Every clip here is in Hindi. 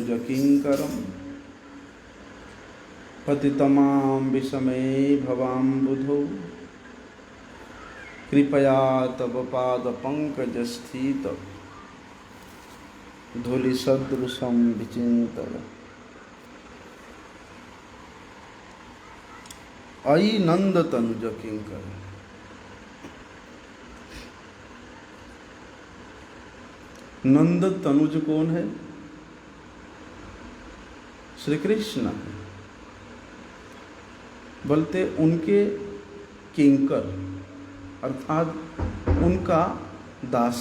तनुज किंकरम पतितमां विषमे भवाम्बुधौ कृपया तव पाद पंकज स्थित धूलि सदृशं विचिन्तय। अयि नंद तनुज किंकर। नंद तनुज कौन है? श्री कृष्ण। बोलते उनके किंकर अर्थात उनका दास,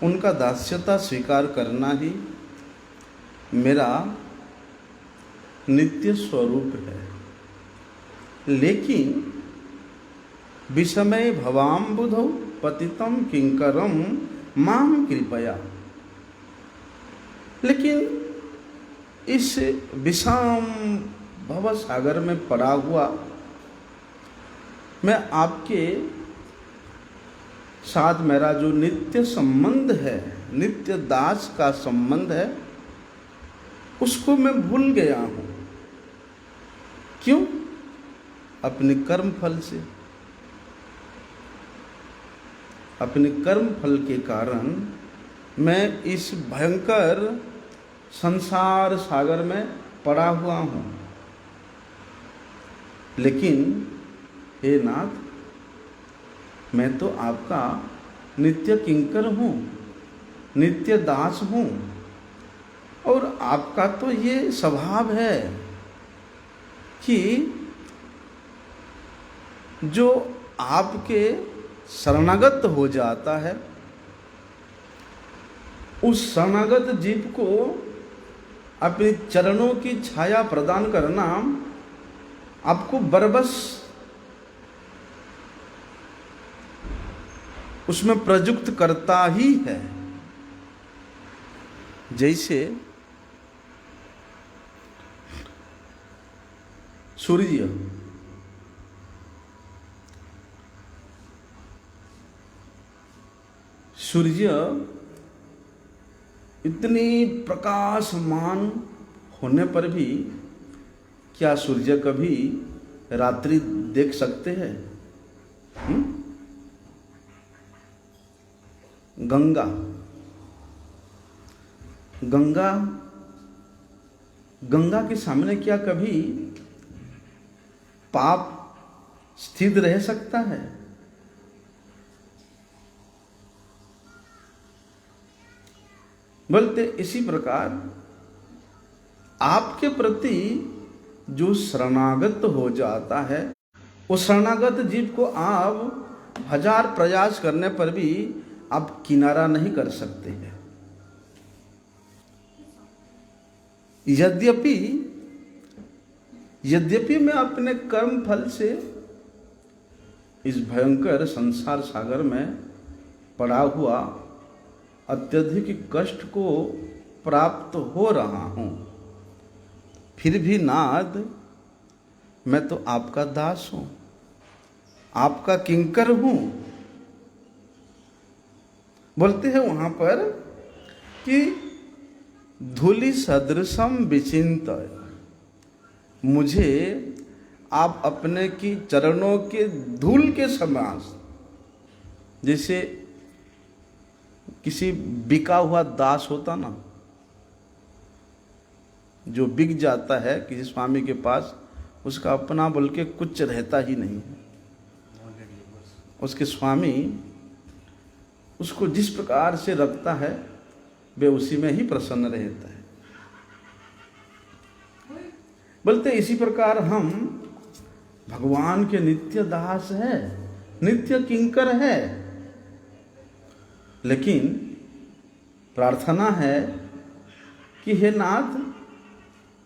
उनका दास्यता स्वीकार करना ही मेरा नित्य स्वरूप है। लेकिन विषमे भवाम्बुधौ पतितम किंकरम माम कृपया, लेकिन इस विषाम भव सागर में पड़ा हुआ मैं आपके साथ मेरा जो नित्य संबंध है, नित्य दास का संबंध है, उसको मैं भूल गया हूँ। क्यों? अपने कर्म फल से। अपने कर्म फल के कारण मैं इस भयंकर संसार सागर में पड़ा हुआ हूँ। लेकिन हे नाथ, मैं तो आपका नित्य किंकर हूँ, नित्य दास हूँ, और आपका तो ये स्वभाव है कि जो आपके शरणागत हो जाता है, उस शरणागत जीव को अपने चरणों की छाया प्रदान करना आपको बरबस उसमें प्रयुक्त करता ही है। जैसे सूर्य इतनी प्रकाशमान होने पर भी क्या सूर्य कभी रात्रि देख सकते हैं? गंगा के सामने क्या कभी पाप स्थिर रह सकता है? बोलते इसी प्रकार आपके प्रति जो शरणागत हो जाता है, उस शरणागत जीव को आप हजार प्रयास करने पर भी आप किनारा नहीं कर सकते हैं। यद्यपि मैं अपने कर्म फल से इस भयंकर संसार सागर में पड़ा हुआ अत्यधिक कष्ट को प्राप्त हो रहा हूँ, फिर भी नाथ, मैं तो आपका दास हूँ, आपका किंकर हूँ। बोलते हैं वहाँ पर कि धूलि सदृशम विचिन्तय, मुझे आप अपने की चरणों के धूल के समान, जैसे किसी बिका हुआ दास होता ना, जो बिक जाता है किसी स्वामी के पास, उसका अपना बोल के कुछ रहता ही नहीं है। उसके स्वामी उसको जिस प्रकार से रखता है वे उसी में ही प्रसन्न रहता है। बोलते इसी प्रकार हम भगवान के नित्य दास है, नित्य किंकर है। लेकिन प्रार्थना है कि हे नाथ,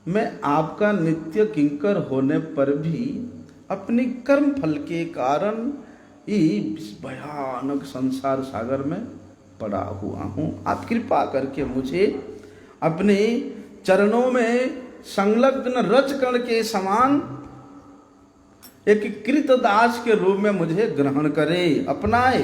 मैं आपका नित्य किंकर होने पर भी अपनी कर्म फल के कारण इस भयानक संसार सागर में पड़ा हुआ हूँ। आप कृपा करके मुझे अपने चरणों में संलग्न रजकण के समान एक कृत दास के रूप में मुझे ग्रहण करे, अपनाए।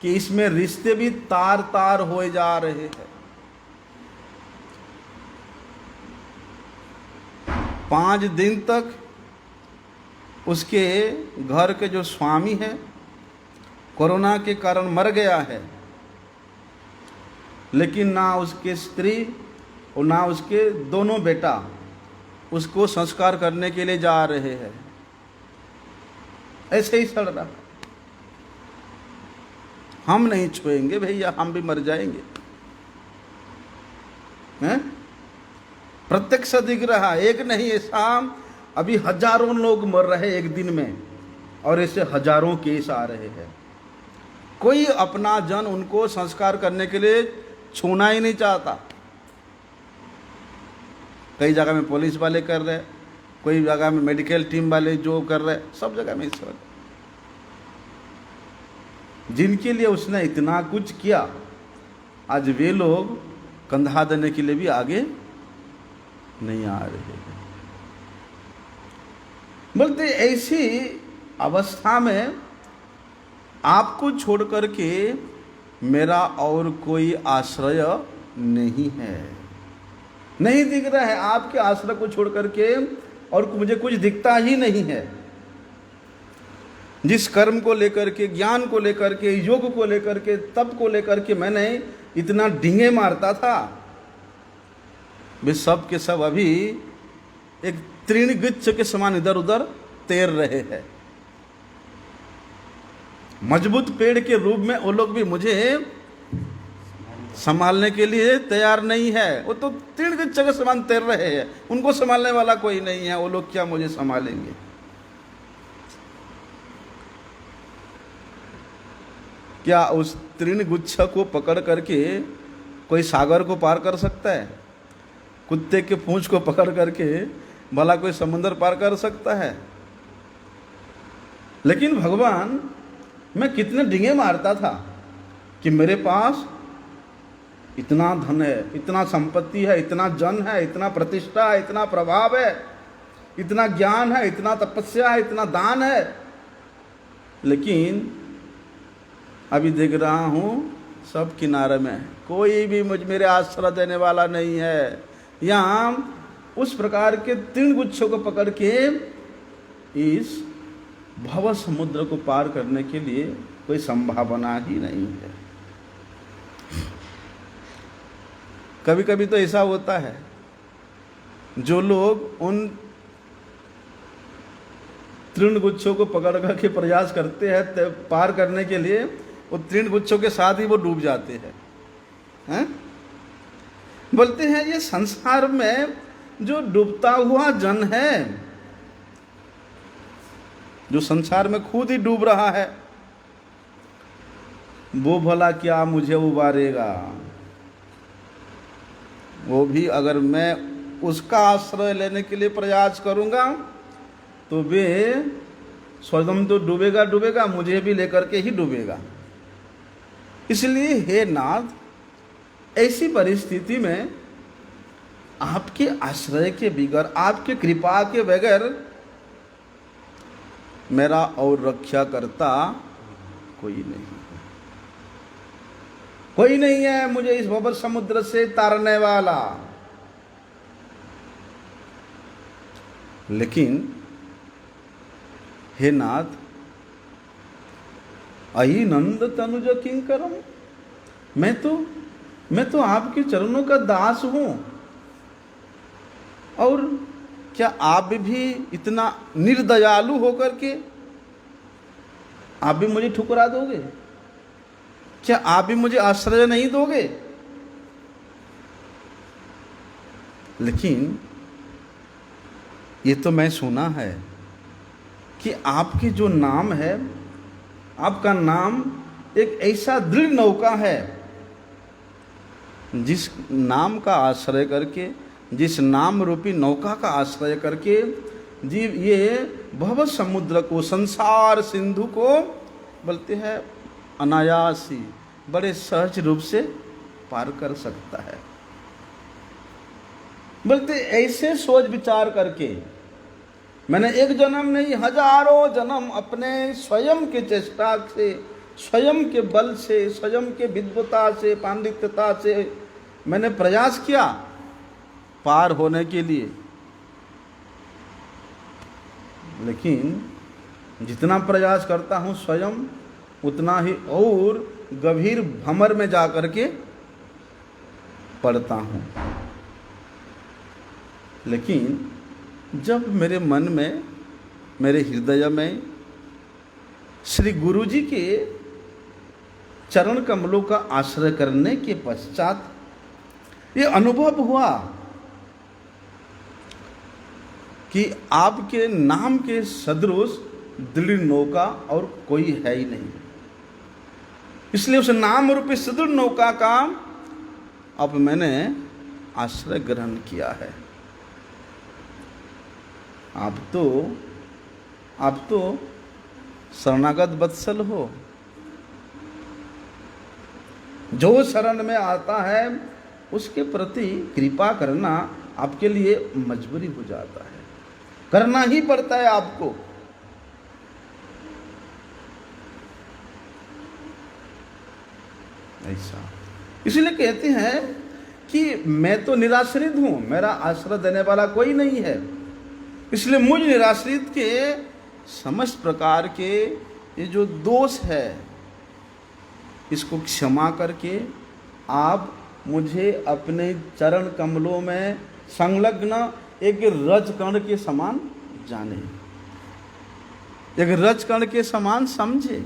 कि इसमें रिश्ते भी तार तार हो जा रहे हैं। 5 दिन तक उसके घर के जो स्वामी हैं कोरोना के कारण मर गया है, लेकिन ना उसके स्त्री और ना उसके दोनों बेटा उसको संस्कार करने के लिए जा रहे हैं। ऐसे ही सड़ रहा। हम नहीं छुएंगे भैया, हम भी मर जाएंगे। हैं? प्रत्यक्ष दिख रहा, एक नहीं, ऐसा अभी हजारों लोग मर रहे एक दिन में, और ऐसे हजारों केस आ रहे हैं। कोई अपना जन उनको संस्कार करने के लिए छूना ही नहीं चाहता। कई जगह में पुलिस वाले कर रहे, कोई जगह में मेडिकल टीम वाले जो कर रहे, सब जगह में इस वक्त जिनके लिए उसने इतना कुछ किया, आज वे लोग कंधा देने के लिए भी आगे नहीं आ रहे हैं। बोलते ऐसी अवस्था में आपको छोड़ करके मेरा और कोई आश्रय नहीं है, नहीं दिख रहा है। आपके आश्रय को छोड़ करके और मुझे कुछ दिखता ही नहीं है। जिस कर्म को लेकर के, ज्ञान को लेकर के, योग को लेकर के, तप को लेकर के मैंने इतना डींगे मारता था, वे सब के सब अभी एक तृणगुच्छ के समान इधर उधर तैर रहे हैं। मजबूत पेड़ के रूप में वो लोग भी मुझे संभालने के लिए तैयार नहीं है। वो तो तृणगुच्छ के समान तैर रहे हैं, उनको संभालने वाला कोई नहीं है। वो लोग क्या मुझे संभालेंगे? क्या उस तृणगुच्छ को पकड़ करके कोई सागर को पार कर सकता है? कुत्ते के पूंछ को पकड़ करके भला कोई समुद्र पार कर सकता है? लेकिन भगवान, मैं कितने डींगे मारता था कि मेरे पास इतना धन है, इतना संपत्ति है, इतना जन है, इतना प्रतिष्ठा है, इतना प्रभाव है, इतना ज्ञान है, इतना तपस्या है, इतना दान है, लेकिन अभी देख रहा हूँ सब किनारे में, कोई भी मेरे आश्रय देने वाला नहीं है। यहाँ उस प्रकार के तृणगुच्छों को पकड़ के इस भव समुद्र को पार करने के लिए कोई संभावना ही नहीं है। कभी कभी तो ऐसा होता है, जो लोग उन तृणगुच्छों को पकड़ कर के प्रयास करते हैं पार करने के लिए, वो तृणगुच्छों के साथ ही वो डूब जाते हैं। बोलते हैं ये संसार में जो डूबता हुआ जन है, जो संसार में खुद ही डूब रहा है, वो भला क्या मुझे उबारेगा? वो भी अगर मैं उसका आश्रय लेने के लिए प्रयास करूंगा तो वे स्वयं तो डूबेगा डूबेगा, मुझे भी लेकर के ही डूबेगा। इसलिए हे नाथ, ऐसी परिस्थिति में आपके आश्रय के बगैर, आपके कृपा के बगैर मेरा और रक्षा करता कोई नहीं है। कोई नहीं है मुझे इस भव समुद्र से तारने वाला। लेकिन हे नाथ, अयि नंद तनुज किंकरम, मैं तो आपके चरणों का दास हूं, और क्या आप भी इतना निर्दयालु होकर के आप भी मुझे ठुकरा दोगे? क्या आप भी मुझे आश्रय नहीं दोगे? लेकिन ये तो मैं सुना है कि आपके जो नाम है, आपका नाम एक ऐसा दृढ़ नौका है, जिस नाम का आश्रय करके, जिस नाम रूपी नौका का आश्रय करके जीव ये भव समुद्र को, संसार सिंधु को बोलते हैं अनायास ही, बड़े सहज रूप से पार कर सकता है। बोलते ऐसे सोच विचार करके मैंने एक जन्म नहीं, हजारों जन्म अपने स्वयं की चेष्टा से स्वयं के बल से, स्वयं के विद्वता से, पांडित्यता से मैंने प्रयास किया पार होने के लिए, लेकिन जितना प्रयास करता हूँ स्वयं उतना ही और गंभीर भंवर में जा कर के पड़ता हूँ। लेकिन जब मेरे मन में, मेरे हृदय में श्री गुरु जी के चरण कमलों का आश्रय करने के पश्चात ये अनुभव हुआ कि आपके नाम के सदृश दृढ़ नौका और कोई है ही नहीं, इसलिए उस नाम रूपी सुदृढ़ नौका का अब मैंने आश्रय ग्रहण किया है। आप तो शरणागत वत्सल हो, जो शरण में आता है उसके प्रति कृपा करना आपके लिए मजबूरी हो जाता है, करना ही पड़ता है आपको। ऐसा इसलिए कहते हैं कि मैं तो निराश्रित हूं, मेरा आश्रय देने वाला कोई नहीं है, इसलिए मुझ निराश्रित के समस्त प्रकार के ये जो दोष है इसको क्षमा करके आप मुझे अपने चरण कमलों में संलग्न एक रजकण के समान जाने, एक रजकण के समान समझे।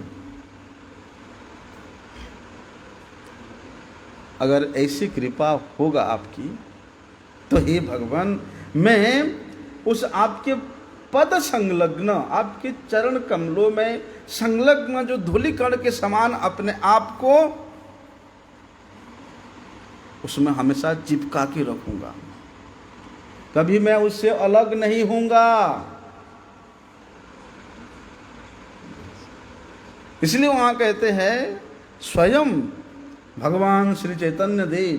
अगर ऐसी कृपा होगा आपकी तो हे भगवान, मैं उस आपके पद संलग्न, आपके चरण कमलों में संलग्न जो धूलिकण के समान अपने आप को उसमें हमेशा चिपका के रखूंगा, कभी मैं उससे अलग नहीं होऊंगा। इसलिए वहां कहते हैं स्वयं भगवान श्री चैतन्य देव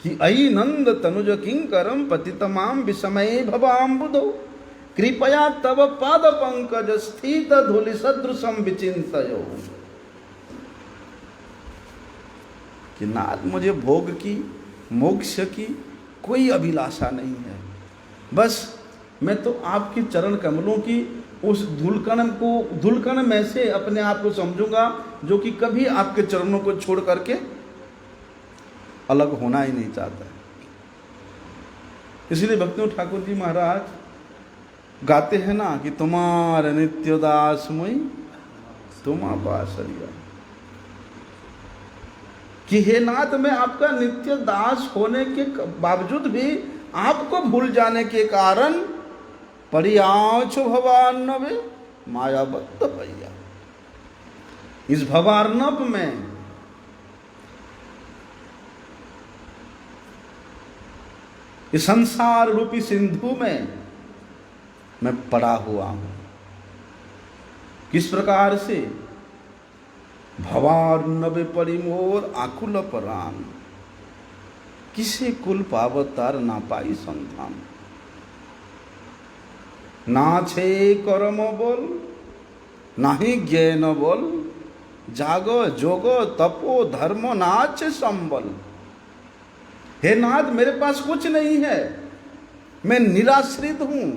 कि अयि नंद तनुज किंकरम पतितमाम विषमये भवाम्बुधौ कृपया तव पाद पंकज स्थित धूलि सदृशम विचिंतयो। कि नाथ, मुझे भोग की, मोक्ष की कोई अभिलाषा नहीं है, बस मैं तो आपके चरण कमलों की उस धूलकण में से अपने आप को समझूंगा जो कि कभी आपके चरणों को छोड़ करके अलग होना ही नहीं चाहता है। इसलिए भक्तियों ठाकुर जी महाराज गाते हैं ना कि तुम्हारे नित्य दास मुई तुम बासरिया, कि हे नाथ, मैं आपका नित्य दास होने के बावजूद भी आपको भूल जाने के कारण परियाछ भवार्णवे मायाबद्ध भैया, इस भवार्णव में इस संसार रूपी सिंधु में मैं पड़ा हुआ हूं। किस प्रकार से? भवार्णवे परिमोर आकुल परान, किसे कुल पावतार ना पाई संतान। ना छे कर्म बल नाही ज्ञान बल, जाग जोग तपो धर्म नाच संबल। हे नाथ, मेरे पास कुछ नहीं है, मैं निराश्रित हूं,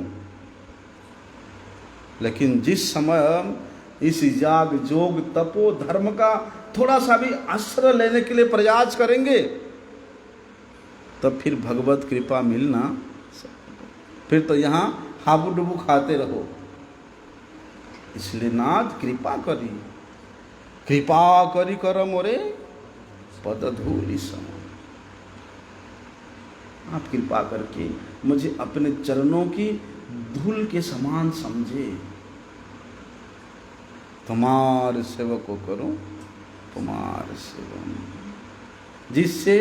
लेकिन जिस समय इस याग जोग तपो धर्म का थोड़ा सा भी आश्रय लेने के लिए प्रयास करेंगे तब फिर भगवत कृपा मिलना, फिर तो यहाँ हाबू डुबू खाते रहो। इसलिए नाथ कृपा करी, कृपा करी कर मोरे पद धूलि सम। आप कृपा करके मुझे अपने चरणों की धूल के समान समझे। तुम्हारे सेवक को करूं, तुम्हारे सेवक, जिससे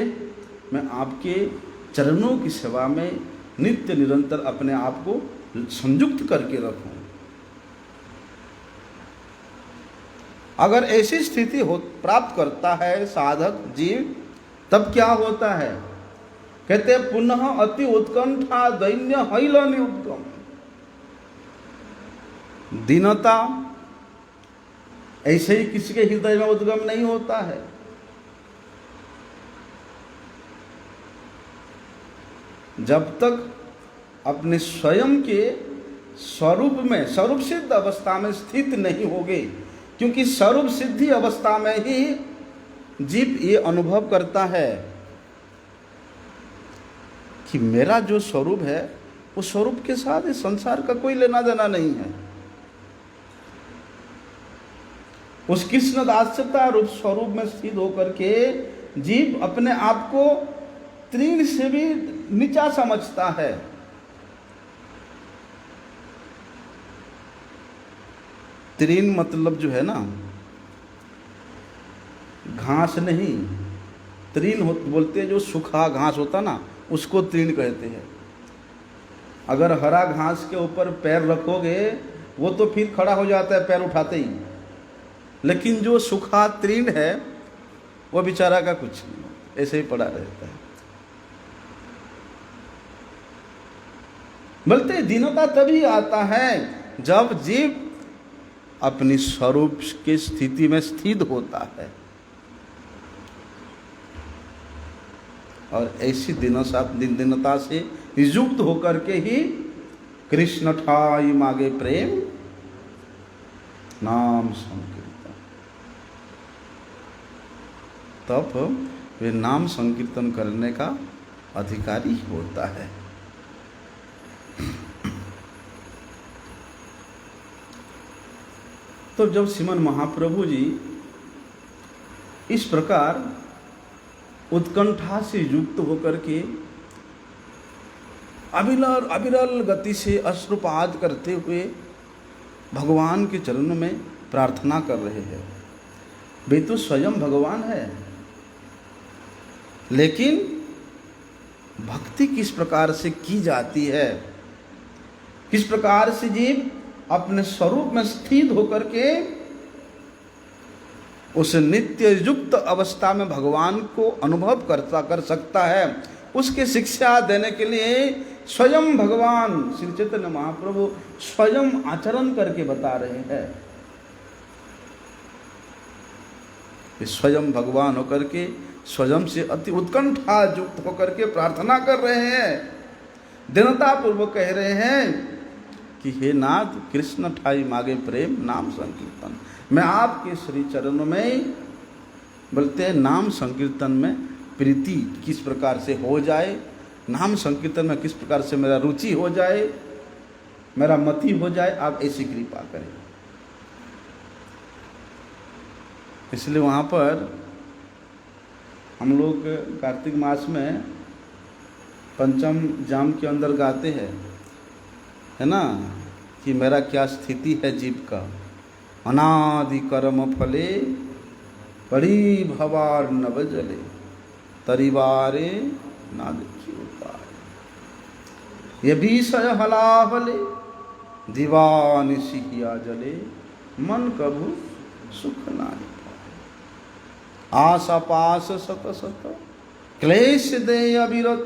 मैं आपके चरणों की सेवा में नित्य निरंतर अपने आप को संयुक्त करके रखूं। अगर ऐसी स्थिति प्राप्त करता है साधक जीव, तब क्या होता है? कहते पुनः अति उत्कंठा दैन्य हैलनि उद्गम। दीनता, ऐसे ही किसी के हृदय में उद्गम नहीं होता है। जब तक अपने स्वयं के स्वरूप में, स्वरूप सिद्ध अवस्था में स्थित नहीं होगे, क्योंकि स्वरूप सिद्धि अवस्था में ही जीव ये अनुभव करता है कि मेरा जो स्वरूप है उस स्वरूप के साथ इस संसार का कोई लेना देना नहीं है। उस कृष्ण दास्यता रूप स्वरूप में स्थित होकर के जीव अपने आप को तृण से भी नीचा समझता है। तृण मतलब जो है ना, घास नहीं, तृण बोलते हैं जो सूखा घास होता ना, उसको तृण कहते हैं। अगर हरा घास के ऊपर पैर रखोगे वो तो फिर खड़ा हो जाता है पैर उठाते ही, लेकिन जो सूखा तृण है वो बेचारा का कुछ नहीं, ऐसे ही पड़ा रहता है। बोलते दीनता तभी आता है जब जीव अपनी स्वरूप की स्थिति में स्थित होता है, और ऐसी दीनता से युक्त होकर के ही कृष्ण ठाई मागे प्रेम नाम संकीर्तन, तब वे नाम संकीर्तन करने का अधिकारी होता है। तो जब श्रीमन महाप्रभु जी इस प्रकार उत्कंठा से युक्त होकर के अविरल गति से अश्रुपात करते हुए भगवान के चरणों में प्रार्थना कर रहे हैं, वे तो स्वयं भगवान है, लेकिन भक्ति किस प्रकार से की जाती है, किस प्रकार से जीव अपने स्वरूप में स्थित होकर के उस नित्य युक्त अवस्था में भगवान को अनुभव कर सकता है, उसके शिक्षा देने के लिए स्वयं भगवान श्री चैतन्य महाप्रभु स्वयं आचरण करके बता रहे हैं। स्वयं भगवान होकर के स्वयं से अति उत्कंठा युक्त होकर के प्रार्थना कर रहे हैं, दीनता पूर्वक कह रहे हैं कि हे नाथ कृष्ण ठाई मागे प्रेम नाम संकीर्तन, मैं आपके श्री चरणों में, बोलते हैं नाम संकीर्तन में प्रीति किस प्रकार से हो जाए, नाम संकीर्तन में किस प्रकार से मेरा रुचि हो जाए, मेरा मति हो जाए, आप ऐसी कृपा करें। इसलिए वहाँ पर हम लोग कार्तिक मास में पंचम जाम के अंदर गाते हैं, है ना, कि मेरा क्या स्थिति है जीव का, अनादि कर्म फले पड़ी भवार नव जले, तरिवारे ना देखी उपाय, ये विषय हलाहले दीवानि सिहिया जले, मन कभु सुख नाहि पाए, आशा पास सत सत क्लेश दे अविरत,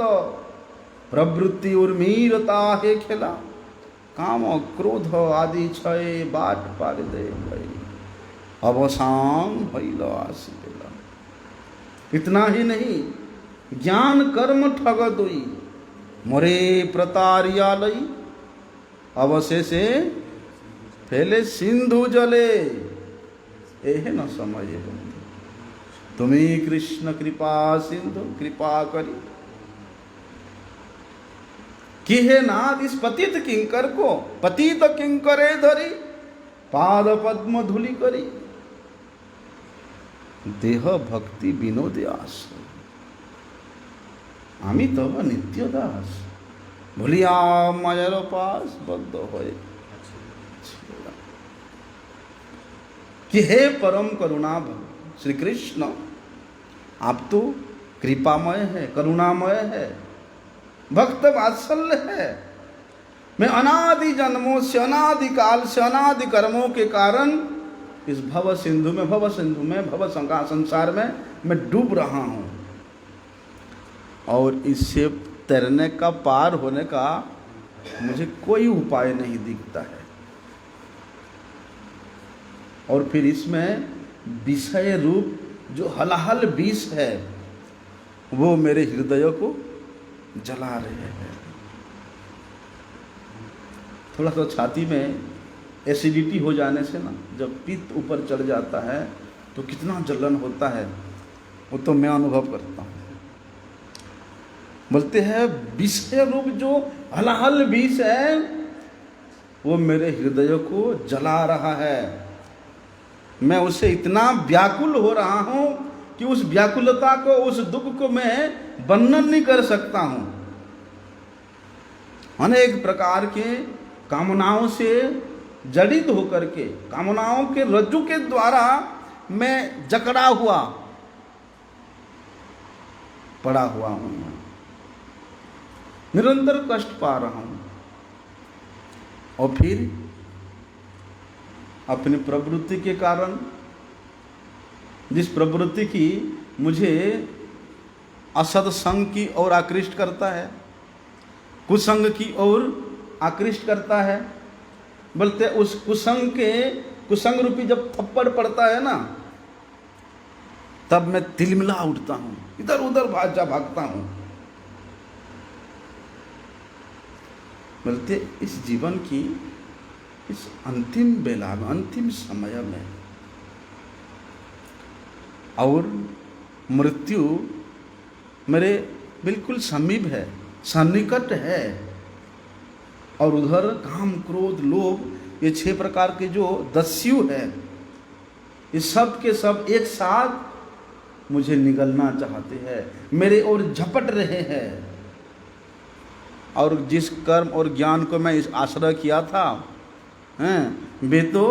प्रवृत्ति उर्मीरता हे खेला, काम क्रोध आदि क्षय बाट पार दे गई, अवसान भइल आसी देला। इतना ही नहीं, ज्ञान कर्म ठग दोई, मोरे प्रतारिया लई, अवशेषे फैले सिंधु जले, एह न समय बंधु, तुम्हें कृष्ण कृपा सिंधु कृपा करी, कि हे नाथ इस पतित किंकर को पतित किंकरे धरी, पाद पद्म धूलि करी, देह भक्ति विनोदे आस, आमी तब नित्य दास, भूलिया मायर पास बद्ध होए, कि हे परम करुणा श्री कृष्ण, आप तो कृपामय है, करुणामय है, भक्त वात्सल्य है। मैं अनादि जन्मों से, अनादि काल से, अनादि कर्मों के कारण इस भव सिंधु में भव संसार में मैं डूब रहा हूँ, और इससे तैरने का, पार होने का मुझे कोई उपाय नहीं दिखता है। और फिर इसमें विषय रूप जो हलाहल विष है वो मेरे हृदय को जला रहे हैं। थोड़ा सा छाती में एसिडिटी हो जाने से ना, जब पित्त ऊपर चढ़ जाता है तो कितना जलन होता है, वो तो मैं अनुभव करता हूँ। बोलते हैं विषय रूप जो हलाहल विष है वो मेरे हृदय को जला रहा है। मैं उससे इतना व्याकुल हो रहा हूँ कि उस व्याकुलता को, उस दुख को मैं वर्णन नहीं कर सकता हूँ। अनेक प्रकार के कामनाओं से जड़ित होकर के, कामनाओं के रज्जु के द्वारा मैं जकड़ा हुआ पड़ा हुआ हूँ, निरंतर कष्ट पा रहा हूँ। और फिर अपनी प्रवृत्ति के कारण, जिस प्रवृत्ति की मुझे असत्संग की ओर आकृष्ट करता है, कुसंग की ओर आकृष्ट करता है, बोलते उस कुसंग रूपी जब थप्पड़ पड़ता है ना, तब मैं तिलमिला उठता हूँ, इधर उधर भागता हूँ। बोलते इस जीवन की इस अंतिम बेला में, अंतिम समय में, और मृत्यु मेरे बिल्कुल समीप है, सन्निकट है, और उधर काम क्रोध लोभ, ये 6 प्रकार के जो दस्यु है, ये सब के सब एक साथ मुझे निगलना चाहते हैं, मेरे ओर झपट रहे हैं। और जिस कर्म और ज्ञान को मैं इस आश्रय किया था, वे तो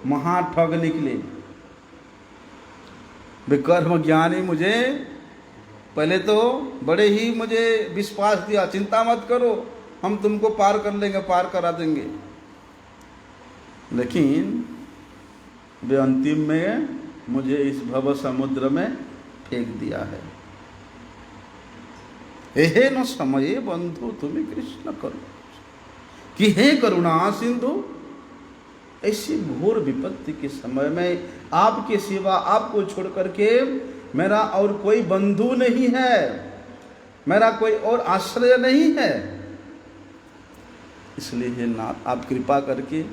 महा ठग निकले। वे कर्म ज्ञानी मुझे पहले तो बड़े ही मुझे विश्वास दिया, चिंता मत करो, हम तुमको पार कर लेंगे, पार करा देंगे। लेकिन वे अंतिम में मुझे इस भव समुद्र में फेंक दिया है। हे न समये बंधु तुम्हें कृष्ण करो कि हे करुणा सिंधु, ऐसी घोर विपत्ति के समय में आपके सिवा, आपको छोड़ करके मेरा और कोई बंधु नहीं है, मेरा कोई और आश्रय नहीं है। इसलिए हे नाथ, आप कृपा करके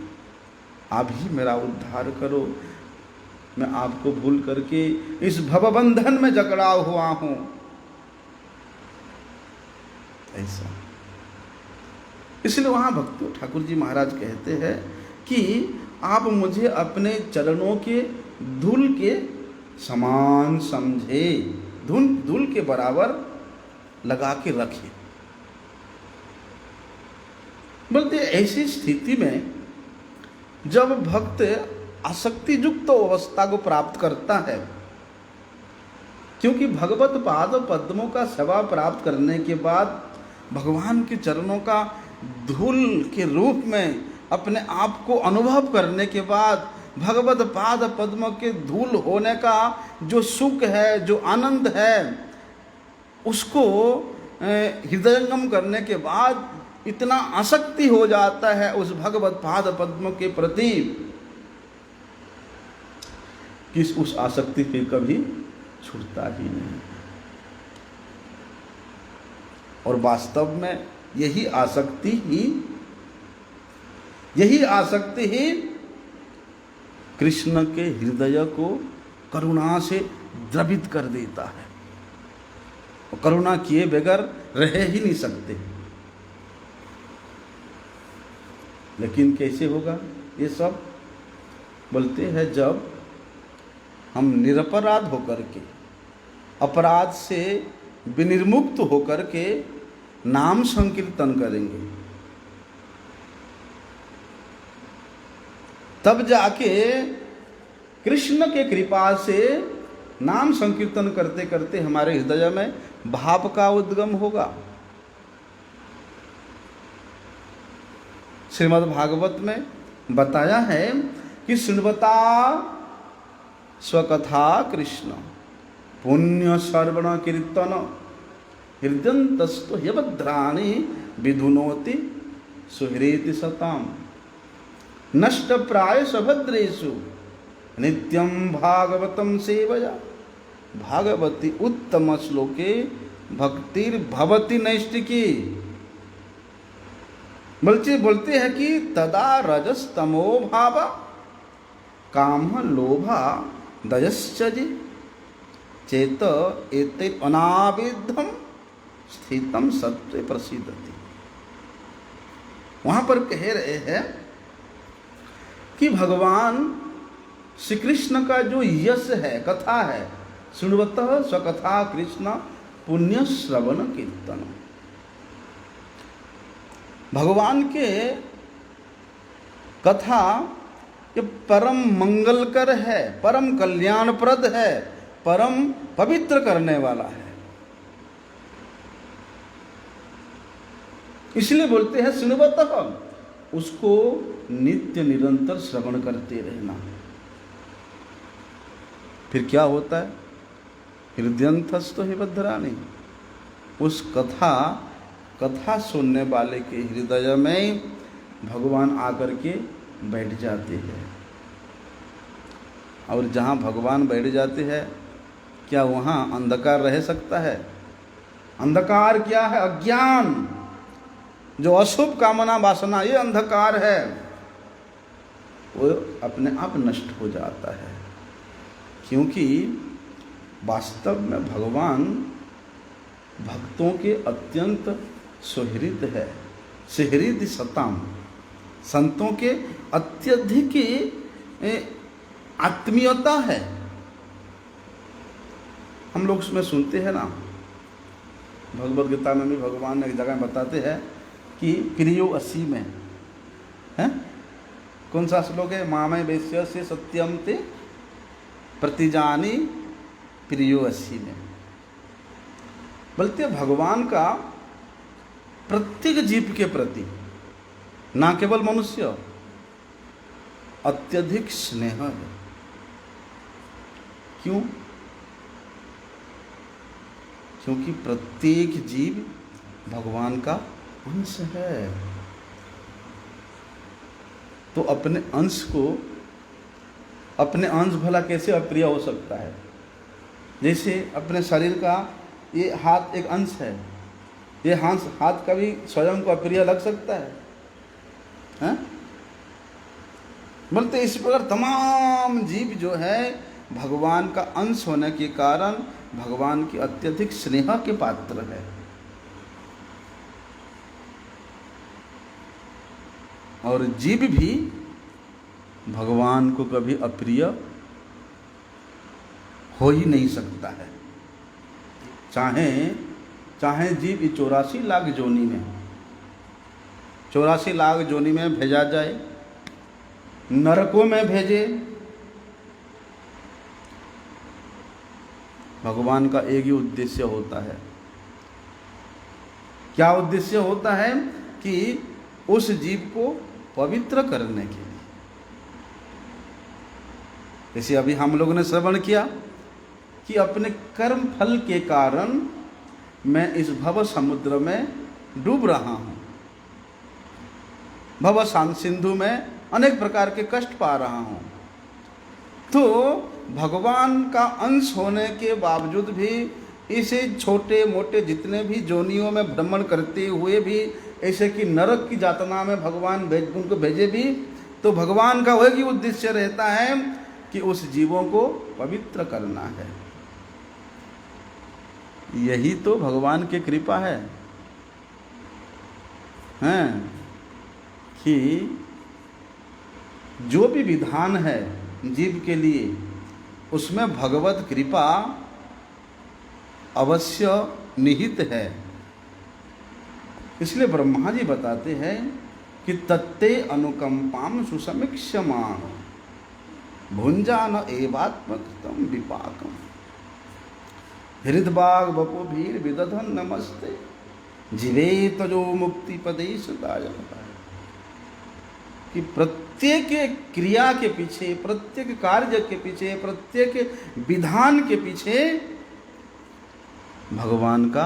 आप ही मेरा उद्धार करो। मैं आपको भूल करके इस भवबंधन में जकड़ा हुआ हूं। ऐसा इसलिए वहां भक्ति ठाकुर जी महाराज कहते हैं कि आप मुझे अपने चरणों के धूल के समान समझे, धूल के बराबर लगा के रखे। बोलते ऐसी स्थिति में जब भक्त आसक्ति युक्त अवस्था को प्राप्त करता है, क्योंकि भगवत पाद पद्मों का सेवा प्राप्त करने के बाद, भगवान के चरणों का धूल के रूप में अपने आप को अनुभव करने के बाद, भगवत पाद पद्म के धूल होने का जो सुख है, जो आनंद है, उसको हृदयंगम करने के बाद इतना आसक्ति हो जाता है उस भगवत पाद पद्म के प्रति कि उस आसक्ति फिर कभी छूटता ही नहीं। और वास्तव में यही आसक्ति ही कृष्ण के हृदय को करुणा से द्रवित कर देता है। और करुणा किए बगैर रह ही नहीं सकते। लेकिन कैसे होगा ये सब? बोलते हैं जब हम निरपराध होकर के, अपराध से विनिर्मुक्त होकर के नाम संकीर्तन करेंगे, तब जाके कृष्ण के कृपा से नाम संकीर्तन करते करते हमारे हृदय में भाव का उद्गम होगा। श्रीमद् भागवत में बताया है कि शृण्वता स्वकथा कृष्ण पुण्य श्रवण कीर्तन हृदयन्तस्तु ह्यभद्राणि विधुनोति सुहृति सताम नष्ट प्राय सभद्रेषु नित्यं भागवतं सेवया भागवती उत्तम श्लोके भक्तिर्भवति नैष्टिकी। बोलते हैं कि तदा रजस्तमो भाव काम लोभा दयश्चि चेत एते अनाविद्धम स्थितम सत्वे प्रसिद्धति। वहां पर कह रहे हैं कि भगवान श्री कृष्ण का जो यश है, कथा है, सुनवतः स्वकथा कृष्ण पुण्य श्रवण कीर्तन, भगवान के कथा ये परम मंगलकर है, परम कल्याणप्रद है, परम पवित्र करने वाला है। इसलिए बोलते हैं सुनवतः, उसको नित्य निरंतर श्रवण करते रहना। फिर क्या होता है? हृदयंतस्थो हि बद्धराणि, उस कथा सुनने वाले के हृदय में भगवान आकर के बैठ जाते हैं। और जहाँ भगवान बैठ जाते हैं, क्या वहाँ अंधकार रह सकता है? अंधकार क्या है? अज्ञान, जो अशुभ कामना वासना, ये अंधकार है, वो अपने आप नष्ट हो जाता है। क्योंकि वास्तव में भगवान भक्तों के अत्यंत सुहृद है, सुहृद सताम, संतों के अत्यधिक आत्मीयता है। हम लोग उसमें सुनते हैं ना, भगवद गीता में भी भगवान ने एक जगह बताते हैं कि प्रियो असी में है, कौन सा श्लोक है? मामय वैश्य से सत्यम ते प्रतिजानी प्रियो असी में। बोलते भगवान का प्रत्येक जीव के प्रति, ना केवल मनुष्य, अत्यधिक स्नेह है। क्यों? क्योंकि प्रत्येक जीव भगवान का अंश है। तो अपने अंश भला कैसे अप्रिय हो सकता है? जैसे अपने शरीर का ये हाथ एक अंश है, ये हाथ कभी स्वयं को अप्रिय लग सकता है? हैं? बोलते इस प्रकार तमाम जीव जो है भगवान का अंश होने के कारण भगवान की अत्यधिक स्नेह के पात्र है। और जीव भी भगवान को कभी अप्रिय हो ही नहीं सकता है। चाहे जीव 84 लाख जोनी में 84 लाख जोनी में भेजा जाए, नरकों में भेजे, भगवान का एक ही उद्देश्य होता है। क्या उद्देश्य होता है? कि उस जीव को पवित्र करने के लिए। जैसे अभी हम लोगों ने श्रवण किया कि अपने कर्म फल के कारण मैं इस भव समुद्र में डूब रहा हूँ, भव सिंधु में अनेक प्रकार के कष्ट पा रहा हूँ। तो भगवान का अंश होने के बावजूद भी इसे छोटे मोटे जितने भी जोनियों में भ्रमण करते हुए भी, ऐसे कि नरक की यातना में भगवान उनको भेजे भी, तो भगवान का वही उद्देश्य रहता है कि उस जीवों को पवित्र करना है। यही तो भगवान की कृपा है, हैं? कि जो भी विधान है जीव के लिए, उसमें भगवत कृपा अवश्य निहित है। इसलिए ब्रह्मा जी बताते हैं कि तत्ते अनुकंपाम सुसमीक्ष्यमाण भुंजान एवात्मकृतम विपाकम हृदबाग बपो भीर विदधन नमस्ते जीवे तजो मुक्ति पदेश दायता है। कि प्रत्येक क्रिया के पीछे, प्रत्येक कार्य के पीछे, प्रत्येक विधान के पीछे भगवान का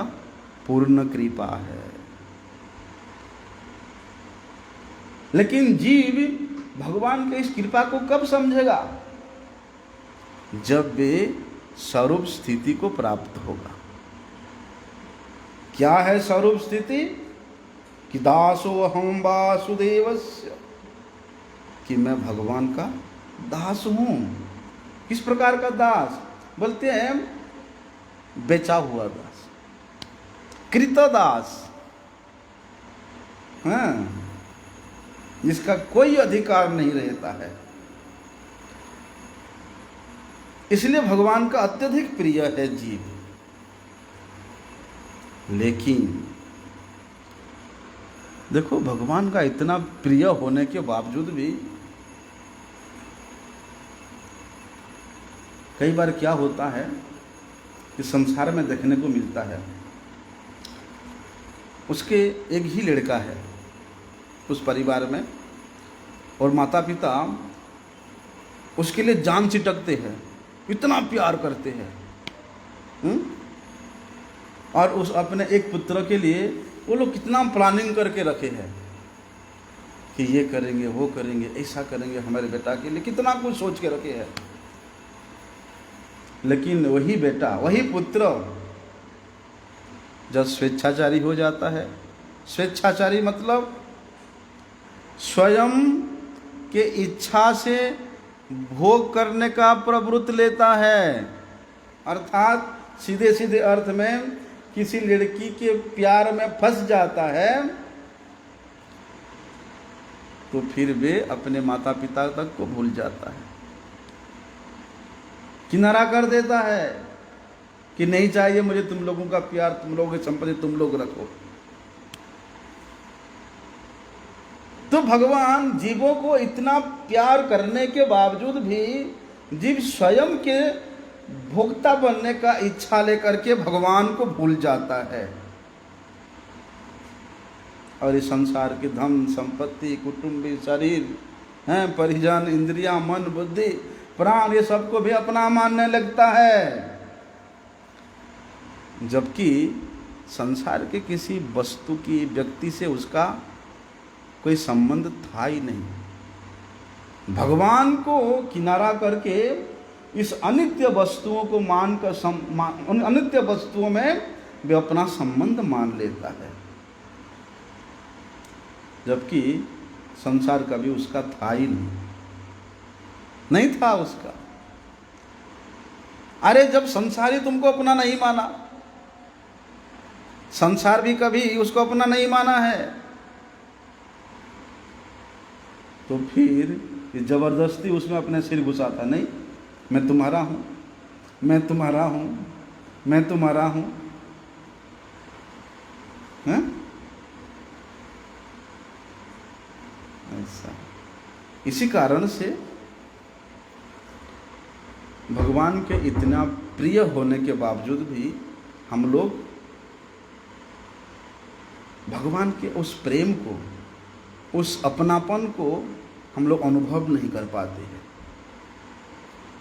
पूर्ण कृपा है। लेकिन जीव भगवान के इस कृपा को कब समझेगा? जब वे स्वरूप स्थिति को प्राप्त होगा। क्या है स्वरूप स्थिति? कि दासो अहम वासुदेवस्य, कि मैं भगवान का दास हूं। किस प्रकार का दास? बोलते हैं बेचा हुआ दास, कृतदास, हाँ, जिसका कोई अधिकार नहीं रहता है। इसलिए भगवान का अत्यधिक प्रिय है जीव। लेकिन देखो, भगवान का इतना प्रिय होने के बावजूद भी कई बार क्या होता है कि संसार में देखने को मिलता है, उसके एक ही लड़का है उस परिवार में, और माता पिता उसके लिए जान छिटकते हैं, इतना प्यार करते हैं। और उस अपने एक पुत्र के लिए वो लोग कितना प्लानिंग करके रखे हैं कि ये करेंगे, वो करेंगे, ऐसा करेंगे, हमारे बेटा के लिए कितना कुछ सोच के रखे हैं। लेकिन वही बेटा, वही पुत्र जब स्वेच्छाचारी हो जाता है, स्वेच्छाचारी मतलब स्वयं के इच्छा से भोग करने का प्रवृत्ति लेता है, अर्थात सीधे सीधे अर्थ में किसी लड़की के प्यार में फंस जाता है, तो फिर वे अपने माता पिता तक को भूल जाता है, किनारा कर देता है कि नहीं चाहिए मुझे तुम लोगों का प्यार, तुम लोगों की संपत्ति तुम लोग रखो। तो भगवान जीवों को इतना प्यार करने के बावजूद भी जीव स्वयं के भोक्ता बनने का इच्छा लेकर के भगवान को भूल जाता है, और इस संसार की धन संपत्ति, कुटुंबी, शरीर हैं, परिजन, इंद्रियां, मन, बुद्धि, प्राण, ये सबको भी अपना मानने लगता है। जबकि संसार के किसी वस्तु की, व्यक्ति से उसका कोई संबंध था ही नहीं। भगवान को किनारा करके इस अनित्य वस्तुओं को मानकर अनित्य वस्तुओं में वे अपना संबंध मान लेता है, जबकि संसार कभी उसका था ही नहीं था उसका। अरे जब संसारी तुमको अपना नहीं माना, संसार भी कभी उसको अपना नहीं माना है, तो फिर जबरदस्ती उसमें अपने सिर घुसाता, नहीं मैं तुम्हारा हूं, मैं तुम्हारा हूं, मैं तुम्हारा हूं, हैं? ऐसा। इसी कारण से भगवान के इतना प्रिय होने के बावजूद भी हम लोग भगवान के उस प्रेम को, उस अपनापन को हम लोग अनुभव नहीं कर पाते हैं,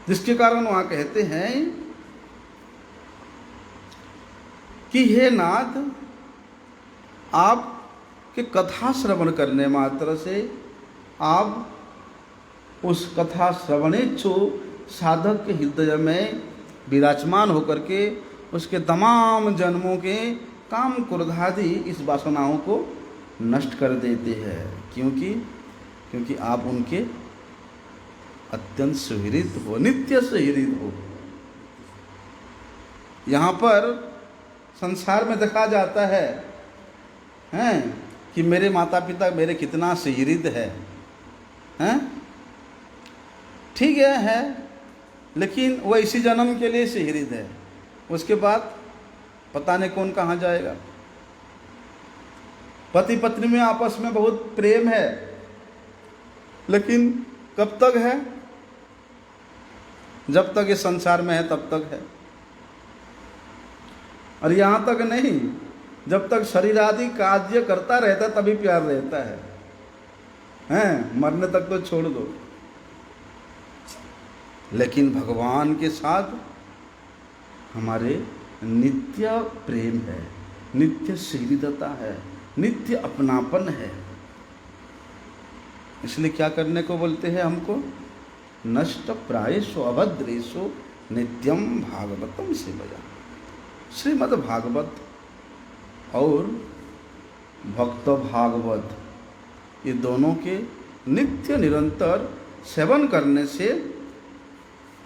जिसके कारण वहाँ कहते हैं कि हे नाथ, आप के कथा श्रवण करने मात्र से आप उस कथा श्रवणेच्छु साधक के हृदय में विराजमान होकर के उसके तमाम जन्मों के काम, क्रोधादि इस वासनाओं को नष्ट कर देते हैं। क्योंकि आप उनके अत्यंत सुहृद हो, नित्य सुहृद हो। यहाँ पर संसार में देखा जाता है कि मेरे माता पिता मेरे कितना सुहृद हैं, ठीक है, लेकिन वो इसी जन्म के लिए सुहृद है, उसके बाद पता नहीं कौन कहाँ जाएगा। पति पत्नी में आपस में बहुत प्रेम है, लेकिन कब तक है? जब तक ये संसार में है तब तक है, और यहाँ तक नहीं, जब तक शरीर आदि कार्य करता रहता है तभी प्यार रहता है, मरने तक तो छोड़ दो। लेकिन भगवान के साथ हमारे नित्य प्रेम है, नित्य सुहृदता है, नित्य अपनापन है। इसलिए क्या करने को बोलते हैं हमको? नष्ट प्रायेषु अभद्रेषु नित्यम भागवतम सेवया। श्रीमद् भागवत और भक्त भागवत ये दोनों के नित्य निरंतर सेवन करने से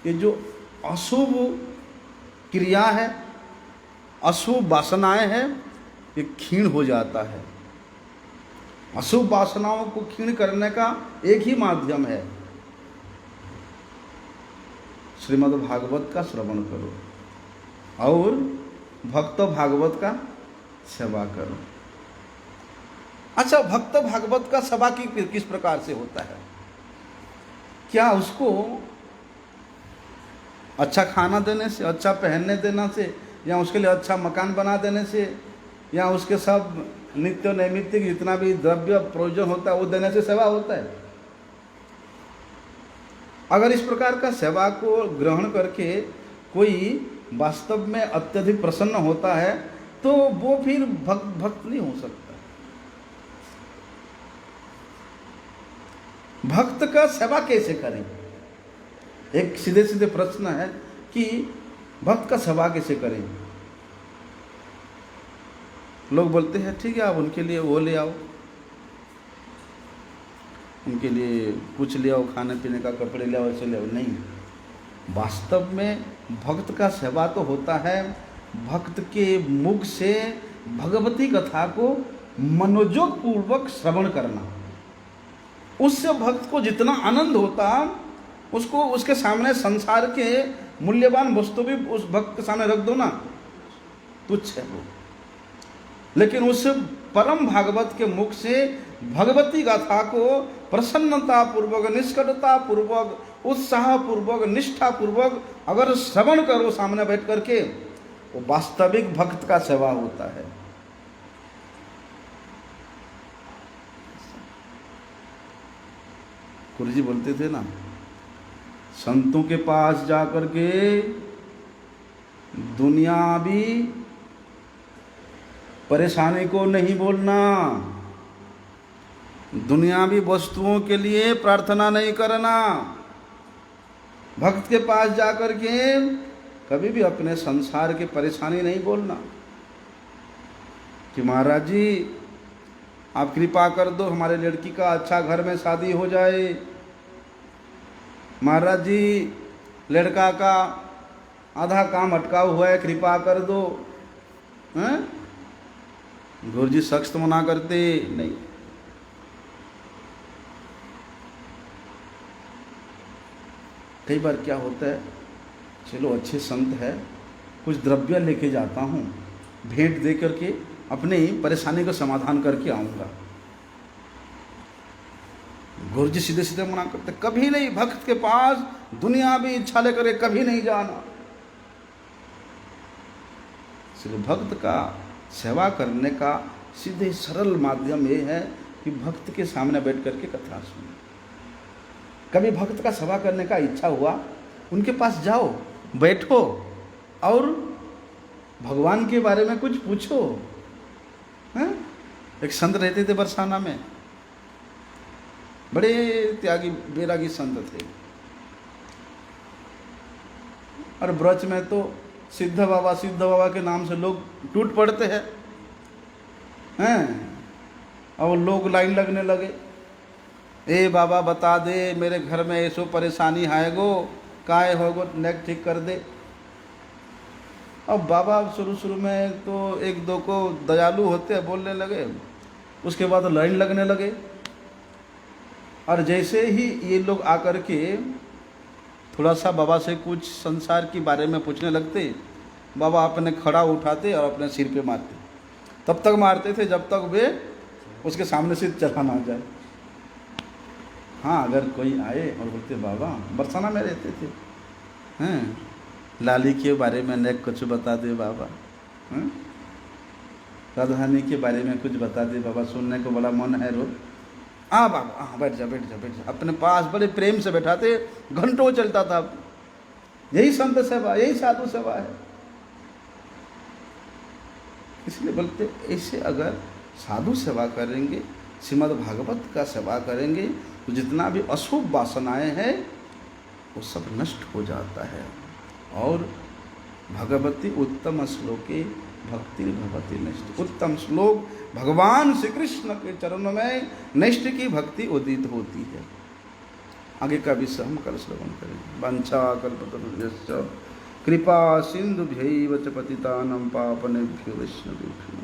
ये जो अशुभ क्रिया है, अशुभ वासनाएं हैं, ये क्षीण हो जाता है। अशुभ वासनाओं को क्षीण करने का एक ही माध्यम है, श्रीमद् भागवत का श्रवण करो और भक्त भागवत का सेवा करो। अच्छा, भक्त भागवत का सेवा की किस प्रकार से होता है? क्या उसको अच्छा खाना देने से, अच्छा पहनने देना से, या उसके लिए अच्छा मकान बना देने से, या उसके सब नित्य नैमित्तिक जितना भी द्रव्य प्रयोजन होता है वो देने से सेवा होता है? अगर इस प्रकार का सेवा को ग्रहण करके कोई वास्तव में अत्यधिक प्रसन्न होता है तो वो फिर भक्त नहीं हो सकता। भक्त का सेवा कैसे करें? एक सीधे सीधे प्रश्न है कि भक्त का सेवा कैसे करें। लोग बोलते हैं ठीक है, आप उनके लिए वो ले आओ, उनके लिए कुछ ले आओ, खाने पीने का, कपड़े ले आओ, ऐसे ले आओ। नहीं, वास्तव में भक्त का सेवा तो होता है भक्त के मुख से भगवती कथा को मनोयोग पूर्वक श्रवण करना। उससे भक्त को जितना आनंद होता, उसको उसके सामने संसार के मूल्यवान वस्तु भी उस भक्त के सामने रख दो ना, तुच्छ है वो। लेकिन उस परम भागवत के मुख से भगवती गाथा को प्रसन्नता पूर्वक, निष्कटता पूर्वक, उत्साह पूर्वक, निष्ठा पूर्वक अगर श्रवण करो सामने बैठ करके, वो वास्तविक भक्त का सेवा होता है। गुरुजी बोलते थे ना, संतों के पास जाकर के दुनियावी परेशानी को नहीं बोलना, दुनियावी वस्तुओं के लिए प्रार्थना नहीं करना। भक्त के पास जाकर के कभी भी अपने संसार की परेशानी नहीं बोलना कि महाराज जी आप कृपा कर दो, हमारे लड़की का अच्छा घर में शादी हो जाए, महाराज जी लड़का का आधा काम अटका हुआ है, कृपा कर दो। हैं? गुरु जी सख्त मना करते नहीं। कई बार क्या होता है, चलो अच्छे संत है, कुछ द्रव्य लेके जाता हूँ, भेंट दे करके अपनी परेशानी का समाधान करके आऊँगा। गुरु जी सीधे सीधे मना करते, कभी नहीं, भक्त के पास दुनियावी इच्छा लेकर कभी नहीं जाना। सिर्फ भक्त का सेवा करने का सीधे सरल माध्यम ये है कि भक्त के सामने बैठ करके कथा सुनो। कभी भक्त का सेवा करने का इच्छा हुआ, उनके पास जाओ, बैठो और भगवान के बारे में कुछ पूछो। हैं? एक संत रहते थे बरसाना में, बड़े त्यागी बैरागी संत थे, और ब्रज में तो सिद्ध बाबा के नाम से लोग टूट पड़ते हैं। और लोग लाइन लगने लगे, ए बाबा बता दे, मेरे घर में ऐसो परेशानी है गो, काय हो गो, नेक ठीक कर दे। अब बाबा शुरू में तो एक दो को दयालु होते हैं, बोलने लगे, उसके बाद लाइन लगने लगे। और जैसे ही ये लोग आकर के थोड़ा सा बाबा से कुछ संसार के बारे में पूछने लगते, बाबा अपने खड़ा उठाते और अपने सिर पे मारते। तब तक मारते थे जब तक वे उसके सामने से चला ना जाए। हाँ, अगर कोई आए और बोलते, बाबा बरसाना में रहते थे, हैं लाली के बारे में नेक कुछ बता दे बाबा, हैं राधानी के बारे में कुछ बता दे बाबा, सुनने को बड़ा मन है रोज। बाबा हाँ, बैठ जा बैठ जा बैठ जा, अपने पास बड़े प्रेम से बैठाते, घंटों चलता था। यही संत सेवा, यही साधु सेवा है। इसलिए बोलते, ऐसे अगर साधु सेवा करेंगे, श्रीमद् भागवत का सेवा करेंगे, तो जितना भी अशुभ वासनाएं हैं वो सब नष्ट हो जाता है। और भगवती उत्तम श्लोके भक्ति भगवती नष्ट। उत्तम श्लोक भगवान श्री कृष्ण के चरणों में नष्ट की भक्ति उदित होती है। आगे का विषय हम कल श्रवण करेंगे। वंशा कल्पतरुभ्यश्च कृपा सिंधुभ्यैव च पतितानां पावनेभ्यो वैष्णवेभ्यो